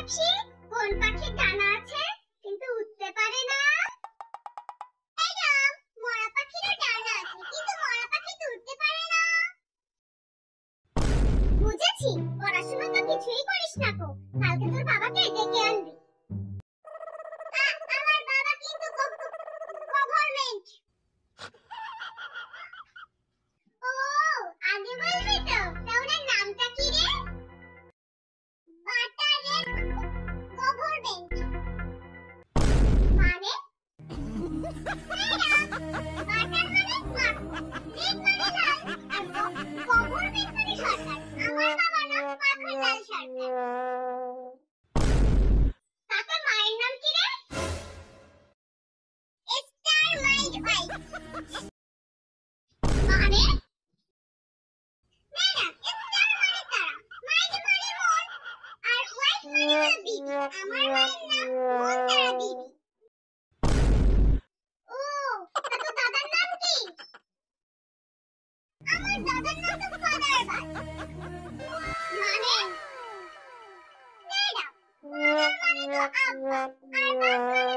Pepsi, কোন পাখির ডানা আছে কিন্তু উড়তে পারে না? ম্যাডাম, মরা পাখিরও ডানা আছে কিন্তু মরা পাখি তো উড়তে পারে না। বুঝেছি, পড়াশোনা তো কিছুই করিস না তো, কালকে তোর বাবাকে ডেকে আনবি। আমার বাবা কিন্তু গভর্নমেন্ট। ও, আগে বলবি তো, তা ওনার নামটা কি রে? বাটারের গভর্নমেন্ট মানে? বাটার মানে মাখন, রেড মানে লাল, আর গভর্নমেন্ট মানে সরকার। আমার বাবা নাম মাখনলাল সরকার। তাতে মায়ের নাম কি রে? স্টার মাইন্ড ওয়াইফ মানে? ম্যাডাম, স্টার মানে তারা, মাইন্ড মানে মন, আর ওয়াইফ মানে হলো বিবি। আমার মায়ের নাম মনতারা বিবি। ও, তা তোর দাদার নাম কি? আমার দাদার নাম তো ফাদারবাদ মানে? ম্যাডাম, ফাদার মানে তো আব্বা, আর বাদ মানে